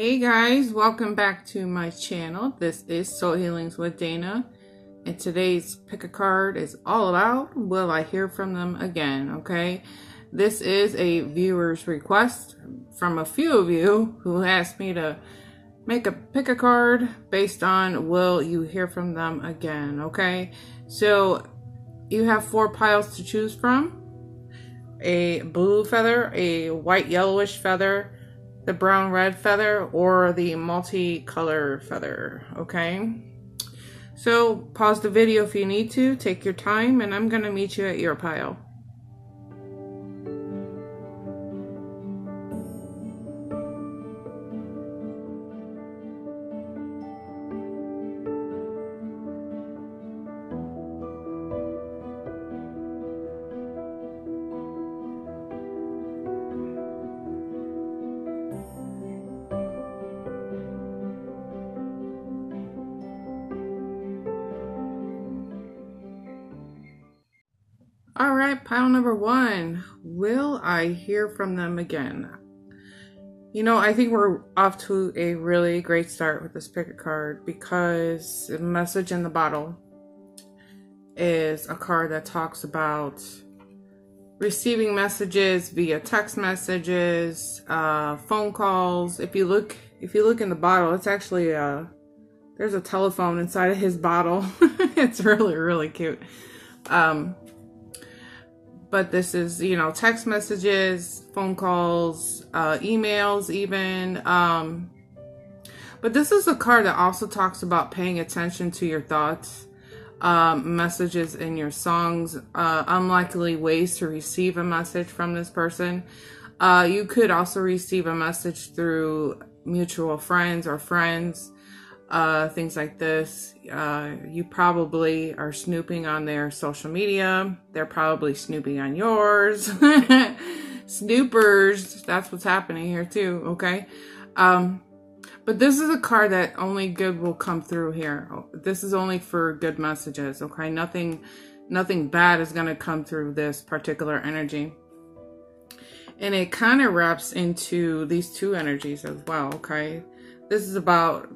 Hey guys, welcome back to my channel. This is Soul Healings with Dana, and today's pick a card is all about will I hear from them again. Okay, this is a viewer's request from a few of you who asked me to make a pick a card based on will you hear from them again. Okay, so you have 4 piles to choose from: a blue feather, a white yellowish feather, the brown red feather, or the multicolor feather. Okay, so pause the video if you need to, take your time, and I'm gonna meet you at your pile. All right, pile number 1. Will I hear from them again? You know, I think we're off to a really great start with this pick a card, because the message in the bottle is a card that talks about receiving messages via text messages, phone calls. If you look in the bottle, it's actually there's a telephone inside of his bottle. It's really cute. But this is, you know, text messages, phone calls, emails even. But this is a card that also talks about paying attention to your thoughts, messages in your songs, unlikely ways to receive a message from this person. You could also receive a message through mutual friends or friends, things like this. You probably are snooping on their social media. They're probably snooping on yours. Snoopers, that's what's happening here too, okay? But this is a card that only good will come through here. This is only for good messages, okay? Nothing bad is going to come through this particular energy. And it kind of wraps into these 2 energies as well, okay? This is about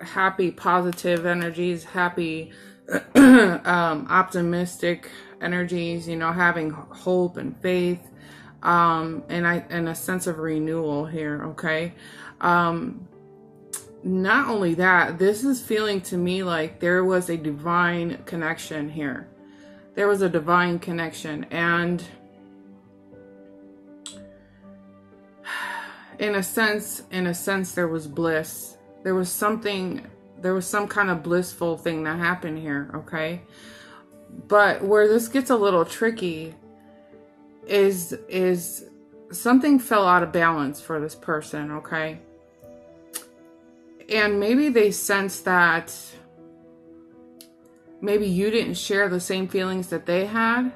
happy, positive energies, happy, optimistic energies, you know, having hope and faith, and a sense of renewal here, okay? Not only that, this is feeling to me like there was a divine connection here. There was a divine connection, and in a sense, there was bliss. There was some kind of blissful thing that happened here, okay? But where this gets a little tricky is something fell out of balance for this person, okay? And maybe they sense that maybe you didn't share the same feelings that they had.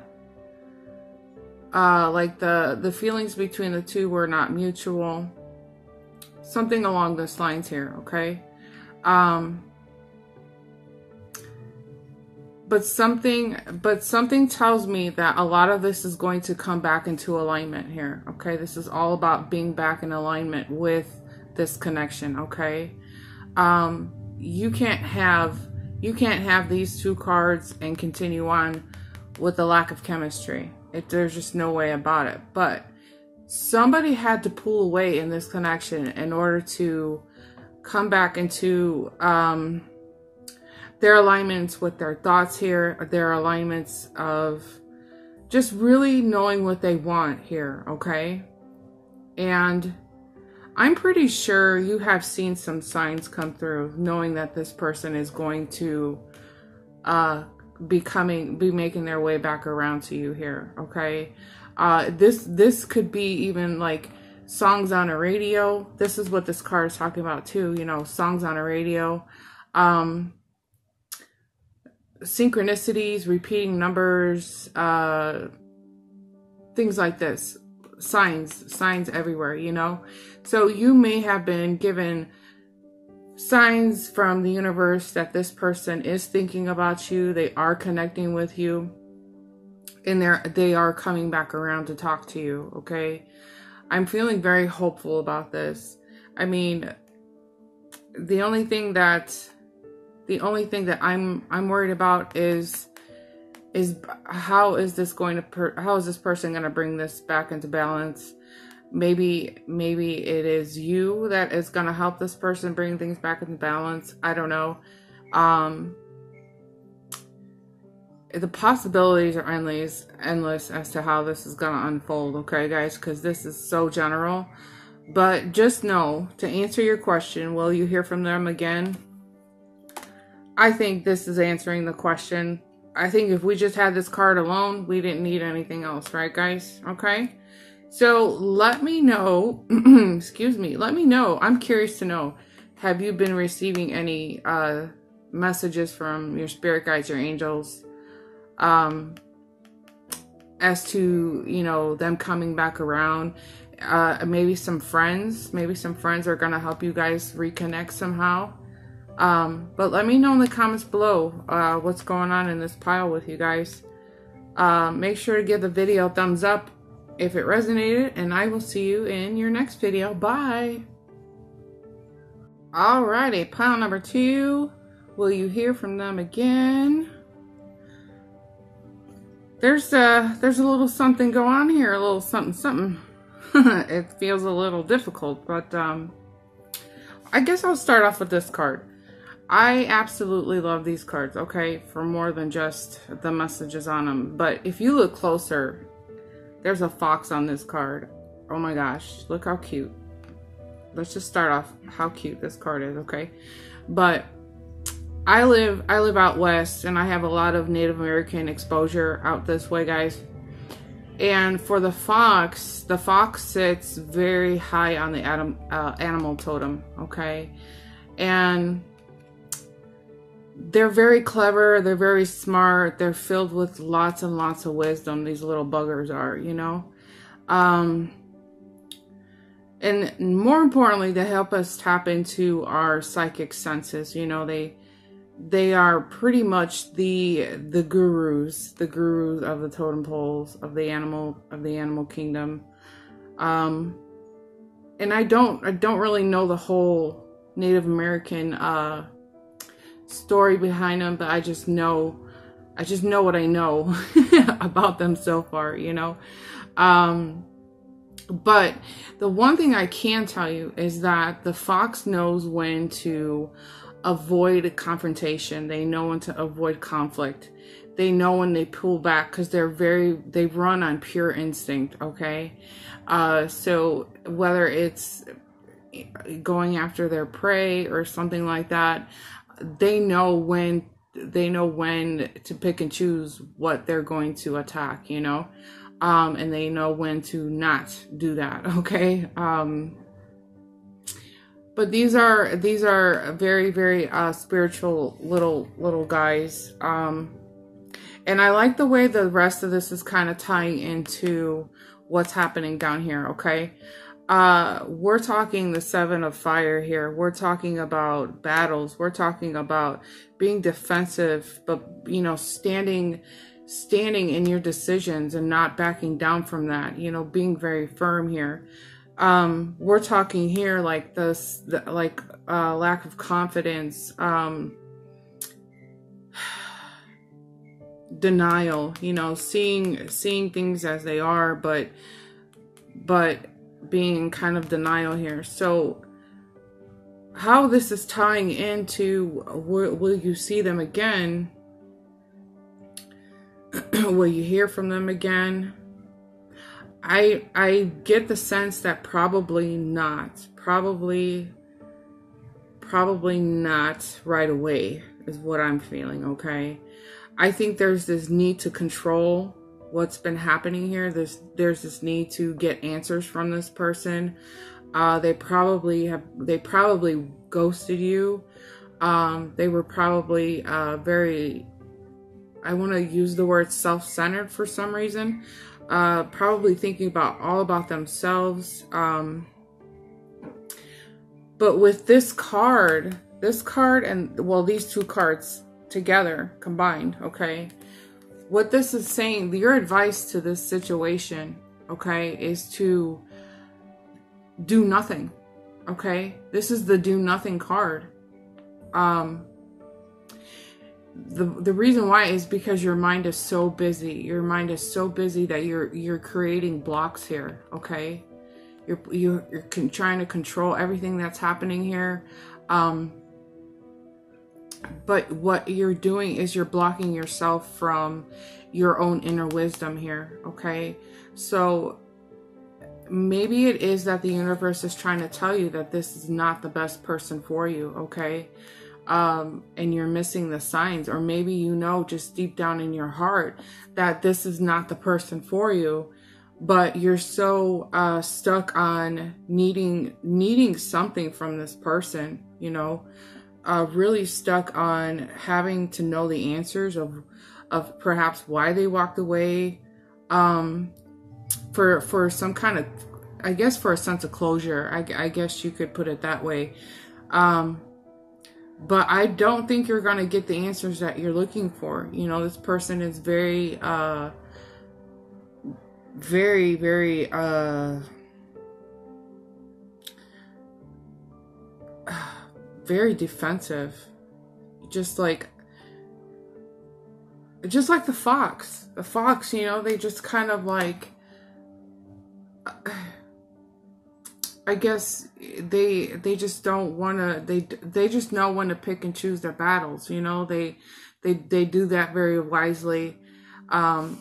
Like the feelings between the 2 were not mutual. Something along those lines here, okay? But something tells me that a lot of this is going to come back into alignment here, okay? This is all about being back in alignment with this connection, okay? You can't have these 2 cards and continue on with the lack of chemistry. There's just no way about it. But somebody had to pull away in this connection in order to come back into their alignments with their thoughts here, their alignments of just really knowing what they want here, okay? And I'm pretty sure you have seen some signs come through, knowing that this person is going to be making their way back around to you here, okay? This could be even like songs on a radio. This is what this card is talking about too, you know, songs on a radio, synchronicities, repeating numbers, things like this, signs everywhere, you know? So you may have been given signs from the universe that this person is thinking about you, they are connecting with you, and they are coming back around to talk to you, okay? I'm feeling very hopeful about this. I mean, the only thing that I'm worried about is how is this person going to bring this back into balance? Maybe it is you that is going to help this person bring things back into balance. I don't know. The possibilities are endless as to how this is going to unfold, okay, guys? Because this is so general. But just know, to answer your question, will you hear from them again? I think this is answering the question. I think if we just had this card alone, we didn't need anything else, right, guys? Okay? So let me know, excuse me, let me know. I'm curious to know, have you been receiving any messages from your spirit guides or angels as to, you know, them coming back around? Maybe some friends are going to help you guys reconnect somehow. But let me know in the comments below what's going on in this pile with you guys. Make sure to give the video a thumbs up if it resonated, and I will see you in your next video. Bye. Alrighty, pile number 2. Will you hear from them again? There's a little something go on here, a little something. It feels a little difficult, but I guess I'll start off with this card. I absolutely love these cards, okay, for more than just the messages on them. But if you look closer, there's a fox on this card. Oh my gosh, look how cute. Let's just start off how cute this card is, okay? But I live out west, and I have a lot of Native American exposure out this way, guys. And for the fox sits very high on the animal totem, okay? And they're very clever, they're very smart, they're filled with lots and lots of wisdom, these little buggers are, you know? And more importantly, they help us tap into our psychic senses, you know? They are pretty much the gurus of the totem poles, of the animal kingdom. And I don't really know the whole Native American story behind them, but I just know what I know about them so far, you know. But the one thing I can tell you is that the fox knows when to avoid confrontation. They know when to avoid conflict. They know when they pull back, because they run on pure instinct, okay? So whether it's going after their prey or something like that, they know when to pick and choose what they're going to attack, you know? And they know when to not do that, okay? But these are very, very spiritual little guys. And I like the way the rest of this is kind of tying into what's happening down here, okay? We're talking the 7 of fire here. We're talking about battles. We're talking about being defensive, but, you know, standing in your decisions and not backing down from that, you know, being very firm here. We're talking here like lack of confidence, denial, you know, seeing things as they are, but being in kind of denial here. So how this is tying into, will you see them again? Will you hear from them again? I get the sense that probably not right away is what I'm feeling, okay? I think there's this need to control what's been happening here. There's this need to get answers from this person. They probably ghosted you. They were probably very, I want to use the word self-centered for some reason. Probably thinking all about themselves. But with this card and, well, these two cards together, combined, okay? What this is saying, your advice to this situation, okay, is to do nothing, Okay, this is the do nothing card. The reason why is because your mind is so busy. Your mind is so busy that you're creating blocks here. Okay, you're trying to control everything that's happening here. But what you're doing is you're blocking yourself from your own inner wisdom here. Okay, so maybe it is that the universe is trying to tell you that this is not the best person for you. Okay. And you're missing the signs, or maybe you know just deep down in your heart that this is not the person for you, but you're so stuck on needing something from this person, you know, really stuck on having to know the answers of perhaps why they walked away, for some kind of, I guess, for a sense of closure. I guess you could put it that way. But I don't think you're going to get the answers that you're looking for. You know, this person is very, very, very, very defensive. Just like the fox. The fox, you know, they just kind of like, I guess they just don't want to, they just know when to pick and choose their battles, you know, they do that very wisely. And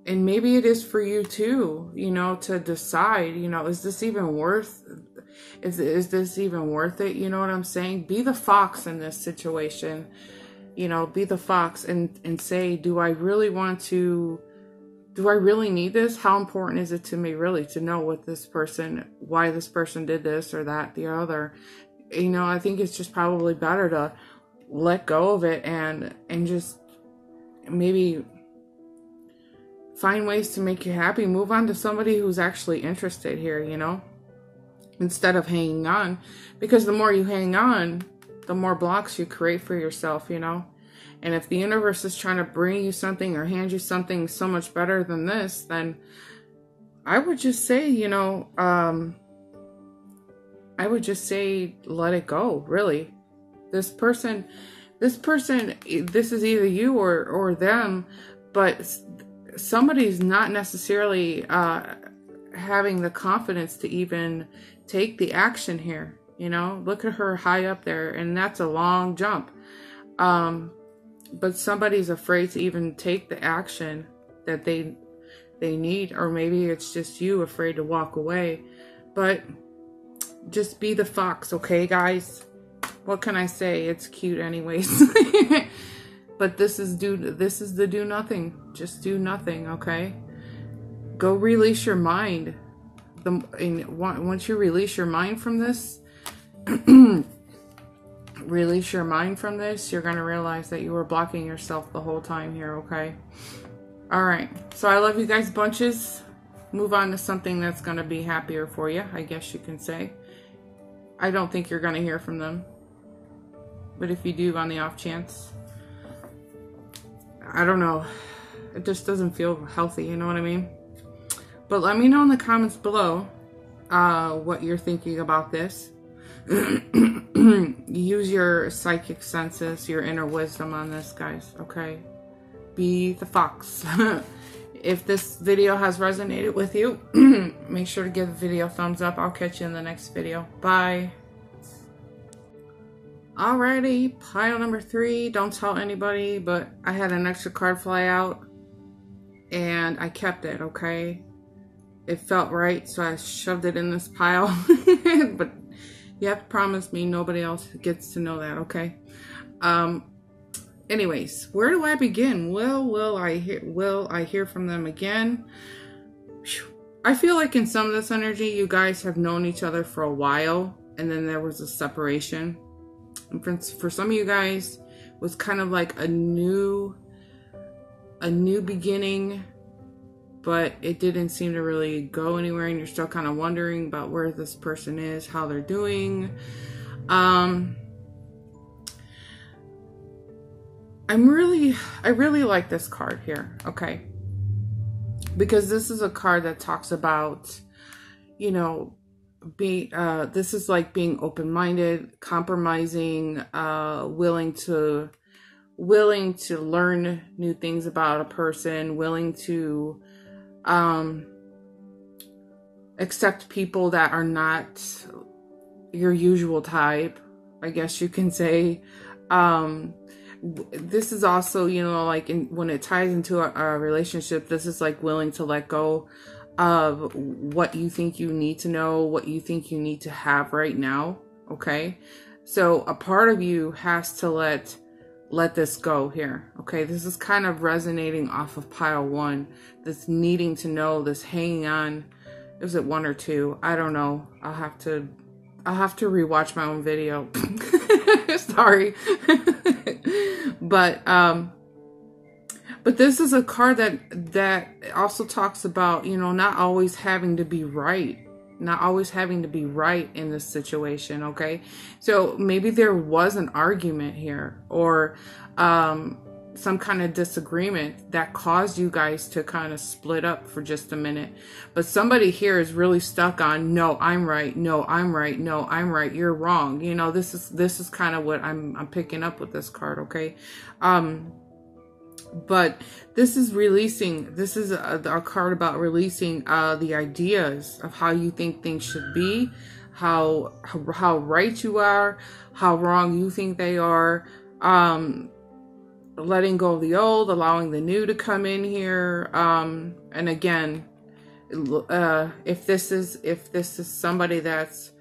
maybe it is for you too, you know, to decide, you know, is this even worth it? You know what I'm saying? Be the fox in this situation, you know, be the fox and say, do I really need this? How important is it to me really to know why this person did this or that, the other? You know, I think it's just probably better to let go of it and just maybe find ways to make you happy. Move on to somebody who's actually interested here, you know, instead of hanging on, because the more you hang on, the more blocks you create for yourself, you know. And if the universe is trying to bring you something or hand you something so much better than this, then I would just say, you know, let it go, really. This person, this is either you or them, but somebody's not necessarily having the confidence to even take the action here, you know. Look at her high up there, and that's a long jump. But somebody's afraid to even take the action that they need, or maybe it's just you afraid to walk away. But just be the fox, okay, guys? What can I say? It's cute anyways. But this is the do nothing. Just do nothing, okay? Go release your mind. Once you release your mind from this, you're going to realize that you were blocking yourself the whole time here, okay? All right. So I love you guys bunches. Move on to something that's going to be happier for you, I guess you can say. I don't think you're going to hear from them. But if you do, on the off chance, I don't know. It just doesn't feel healthy, you know what I mean? But let me know in the comments below what you're thinking about this. Use your psychic senses, your inner wisdom on this, guys, okay? Be the fox. If this video has resonated with you, make sure to give the video a thumbs up. I'll catch you in the next video. Bye. Alrighty, pile number 3. Don't tell anybody, but I had an extra card fly out and I kept it, okay? It felt right, so I shoved it in this pile. But you have to promise me nobody else gets to know that, okay? Anyways, where do I begin? Will I hear from them again? I feel like in some of this energy, you guys have known each other for a while, and then there was a separation. And for some of you guys, it was kind of like a new beginning, but it didn't seem to really go anywhere, and you're still kind of wondering about where this person is, how they're doing. I really like this card here, okay? Because this is a card that talks about, you know, this is like being open-minded, compromising, willing to learn new things about a person, willing to accept people that are not your usual type, I guess you can say. This is also, you know, like when it ties into a relationship, this is like willing to let go of what you think you need to know, what you think you need to have right now. Okay. So a part of you has to let this go here. Okay. This is kind of resonating off of pile 1, this needing to know, this hanging on. Is it 1 or 2? I don't know. I'll have to rewatch my own video. Sorry. But this is a card that also talks about, you know, not always having to be right. Not always having to be right in this situation, okay? So maybe there was an argument here, or some kind of disagreement that caused you guys to kind of split up for just a minute. But somebody here is really stuck on, no, I'm right. No, I'm right. No, I'm right. You're wrong. You know, this is kind of what I'm picking up with this card. Okay. But this is releasing, this is a card about releasing the ideas of how you think things should be, how right you are, how wrong you think they are, letting go of the old, allowing the new to come in here. And again, if this is somebody that's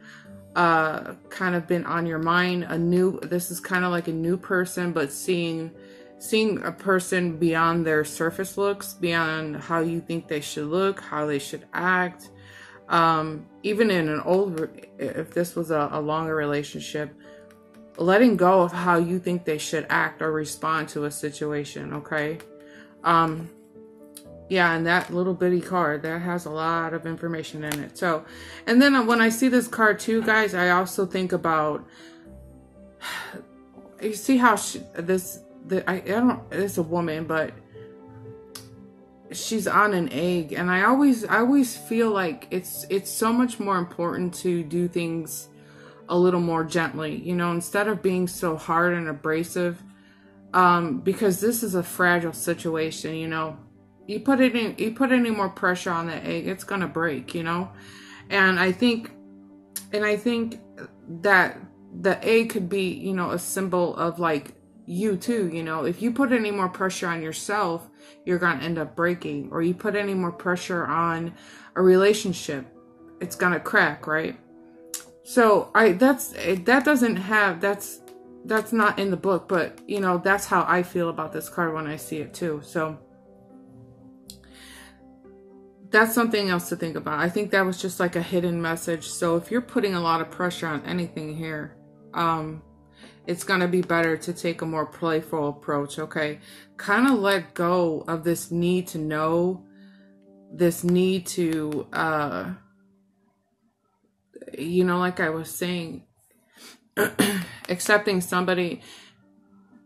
kind of been on your mind, this is kind of like a new person, but seeing a person beyond their surface looks, beyond how you think they should look, how they should act. Even in if this was a longer relationship, letting go of how you think they should act or respond to a situation. Okay. Yeah. And that little bitty card, that has a lot of information in it. So, and then when I see this card too, guys, I also think about, you see how it's a woman, but she's on an egg. And I always feel like it's so much more important to do things a little more gently, you know, instead of being so hard and abrasive, because this is a fragile situation. You know, you put any more pressure on that egg, it's gonna break, you know. And I think that the egg could be, you know, a symbol of like you too. You know, if you put any more pressure on yourself, you're gonna end up breaking. Or you put any more pressure on a relationship, it's gonna crack, right? So that's not in the book, but you know, that's how I feel about this card when I see it too. So that's something else to think about. I think that was just like a hidden message. So if you're putting a lot of pressure on anything here, it's going to be better to take a more playful approach. Okay. Kind of let go of this need to know, this need to, you know, like I was saying, accepting somebody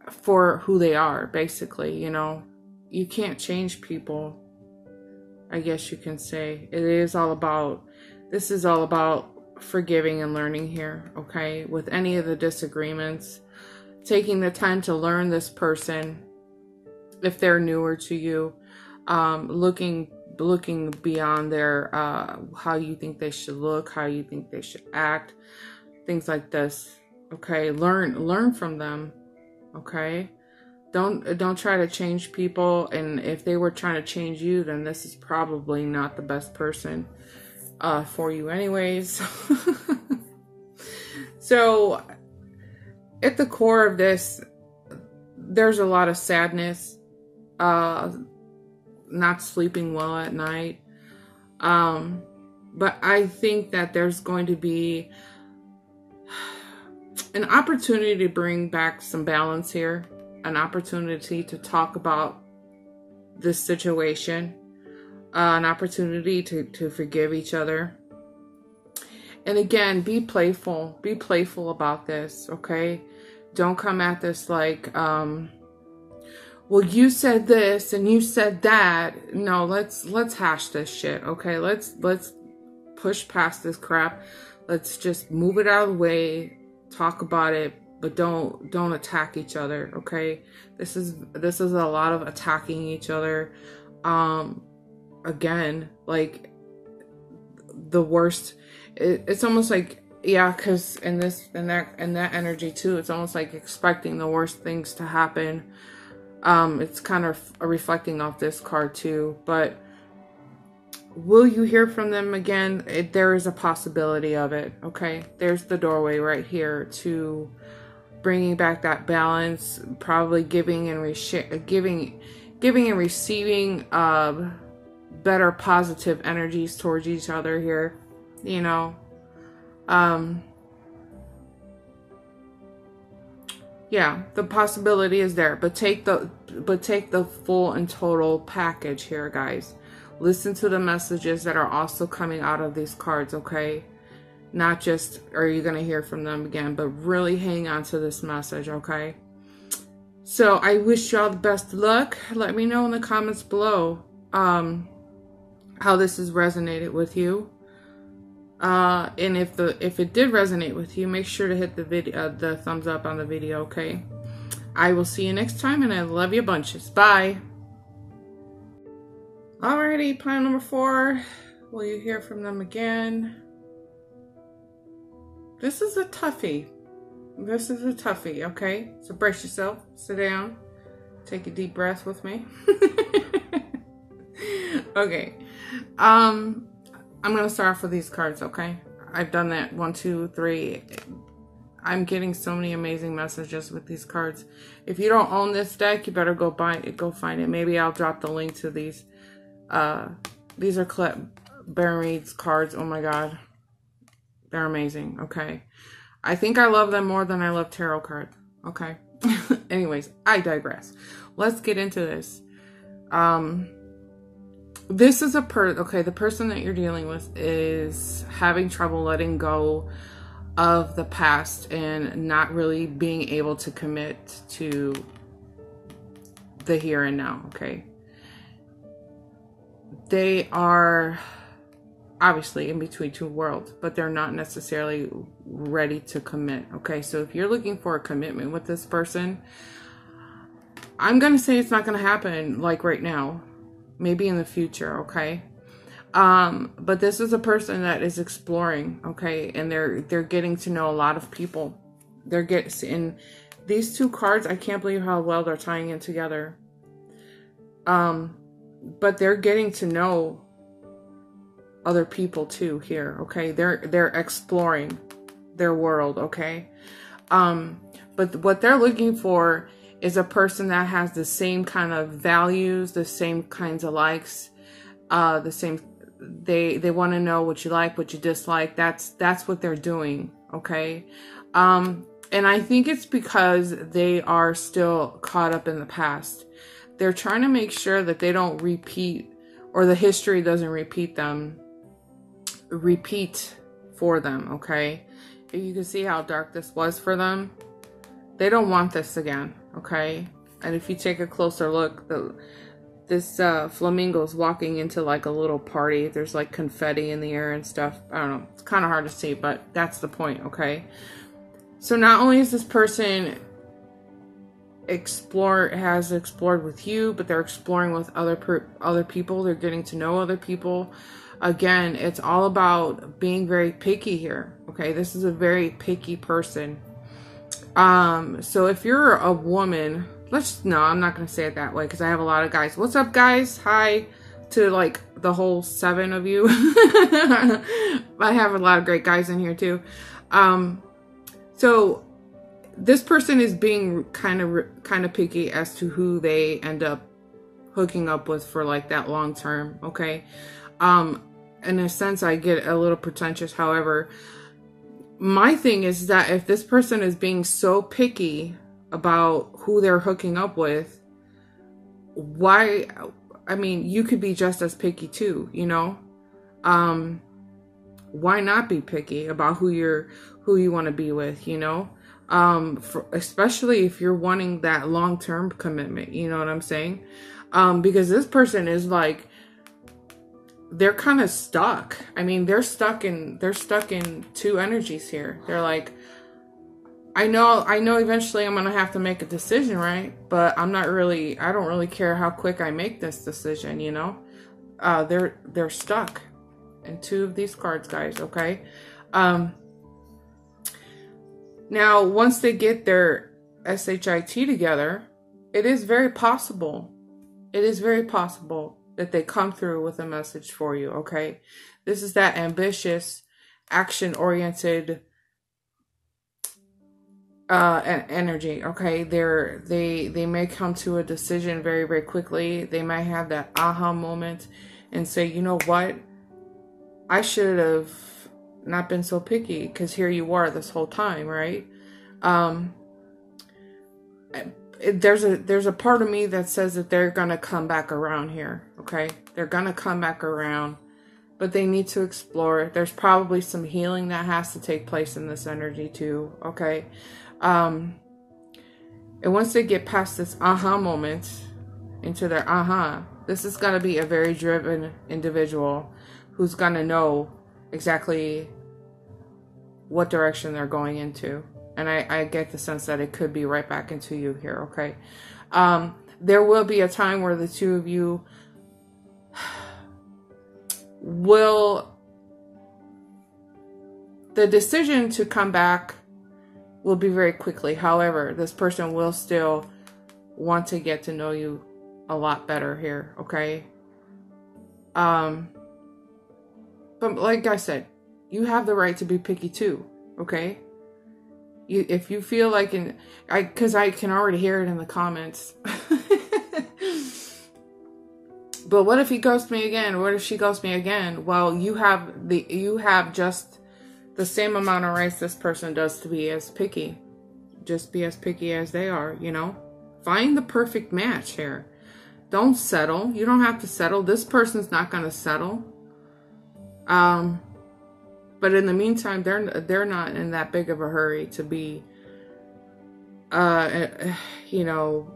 for who they are, basically. You know, you can't change people, I guess you can say. This is all about forgiving and learning here, okay? With any of the disagreements, taking the time to learn this person, if they're newer to you, looking beyond their how you think they should look, how you think they should act, things like this. Okay, learn from them. Okay, don't try to change people, and if they were trying to change you, then this is probably not the best person for you anyways. So at the core of this, there's a lot of sadness, not sleeping well at night. But I think that there's going to be an opportunity to bring back some balance here, an opportunity to talk about this situation, an opportunity to forgive each other. And again, be playful about this, okay? Don't come at this like, well, you said this and you said that. No, let's hash this shit, okay? Let's push past this crap. Let's just move it out of the way, talk about it, but don't attack each other, okay? This is a lot of attacking each other. Again, like the worst. It's almost like, yeah, because in that energy too, it's almost like expecting the worst things to happen. It's kind of reflecting off this card too, but will you hear from them again? There is a possibility of it, okay? There's the doorway right here to bringing back that balance, probably giving and receiving better positive energies towards each other here, you know. Yeah, the possibility is there, but take the full and total package here, guys. Listen to the messages that are also coming out of these cards, okay? Not just, are you going to hear from them again, but really hang on to this message, okay? So I wish y'all the best luck. Let me know in the comments below how this has resonated with you. And if it did resonate with you, make sure to hit the thumbs up on the video, okay? I will see you next time, and I love you bunches. Bye. Alrighty, pile number 4. Will you hear from them again? This is a toughie. This is a toughie, okay? So brace yourself, sit down, take a deep breath with me. Okay. I'm gonna start off with these cards, okay? I've done that 1, 2, 3. I'm getting so many amazing messages with these cards. If you don't own this deck, you better go buy it, go find it. Maybe I'll drop the link to these. These are Baron Reed's cards. Oh my god. They're amazing, okay? I think I love them more than I love tarot cards, okay? Anyways, I digress. Let's get into this. This is the person that you're dealing with is having trouble letting go of the past and not really being able to commit to the here and now, okay? They are obviously in between two worlds, but they're not necessarily ready to commit, okay? So if you're looking for a commitment with this person, I'm going to say it's not going to happen like right now. Maybe in the future, okay? But this is a person that is exploring, okay? And they're getting to know a lot of people. In these two cards, I can't believe how well they're tying in together. But they're getting to know other people too here, okay? They're exploring their world, okay? But what they're looking for is a person that has the same kind of values, the same kinds of likes, they want to know what you like, what you dislike. That's what they're doing, okay? And I think it's because they are still caught up in the past. They're trying to make sure that they don't repeat, or the history doesn't repeat for them, okay? You can see how dark this was for them. They don't want this again, okay? And if you take a closer look, this flamingo is walking into like a little party. There's like confetti in the air and stuff. I don't know. It's kind of hard to see, but that's the point, okay? So not only is this person has explored with you, but they're exploring with other people. They're getting to know other people. Again, it's all about being very picky here, okay? This is a very picky person. So if you're a woman, I'm not going to say it that way because I have a lot of guys. What's up, guys? Hi to like the whole 7 of you. I have a lot of great guys in here too. So this person is being kind of picky as to who they end up hooking up with for like that long term, okay? In a sense, I get a little pretentious. However, my thing is that if this person is being so picky about who they're hooking up with, why? I mean, you could be just as picky too, you know? Why not be picky about who you want to be with, you know? Especially if you're wanting that long-term commitment, you know what I'm saying? Because this person is like they're kind of stuck. I mean, they're stuck in two energies here. They're like, I know eventually I'm going to have to make a decision, right? But I don't really care how quick I make this decision, you know? They're stuck in two of these cards, guys, okay? Now, once they get their SHIT together, it is very possible that they come through with a message for you, okay? This is that ambitious, action-oriented energy, okay? They may come to a decision very, very quickly. They might have that aha moment and say, you know what? I should have not been so picky, because here you are this whole time, right? There's a part of me that says that they're gonna come back around here, okay? They're gonna come back around, but they need to explore. There's probably some healing that has to take place in this energy too, okay? And once they get past this aha moment into their aha, this is gonna be a very driven individual who's gonna know exactly what direction they're going into. And I get the sense that it could be right back into you here, okay? There will be a time where the two of you the decision to come back will be very quickly. However, this person will still want to get to know you a lot better here, okay? But like I said, you have the right to be picky too, okay? If you feel like, because I can already hear it in the comments. But what if he ghosts me again? What if she ghosts me again? Well, you have just the same amount of rights this person does to be as picky. Just be as picky as they are, you know? Find the perfect match here. Don't settle. You don't have to settle. This person's not going to settle. But in the meantime, they're not in that big of a hurry to be, you know,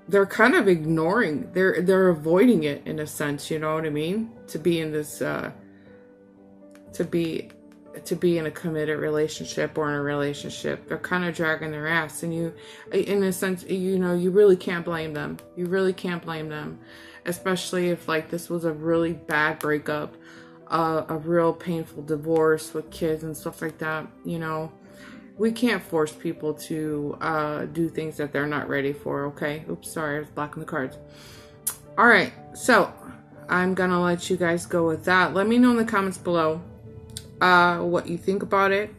they're kind of ignoring, they're avoiding it in a sense, you know what I mean? To be in this, to be in a committed relationship or in a relationship, they're kind of dragging their ass, and you, in a sense, you know, you really can't blame them. You really can't blame them, especially if like this was a really bad breakup. A real painful divorce with kids and stuff like that, you know. We can't force people to do things that they're not ready for, okay? Oops, sorry, I was blocking the cards. All right, so I'm gonna let you guys go with that. Let me know in the comments below what you think about it,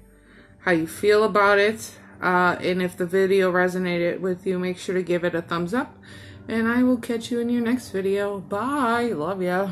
how you feel about it, and if the video resonated with you, make sure to give it a thumbs up, and I will catch you in your next video. Bye, love ya.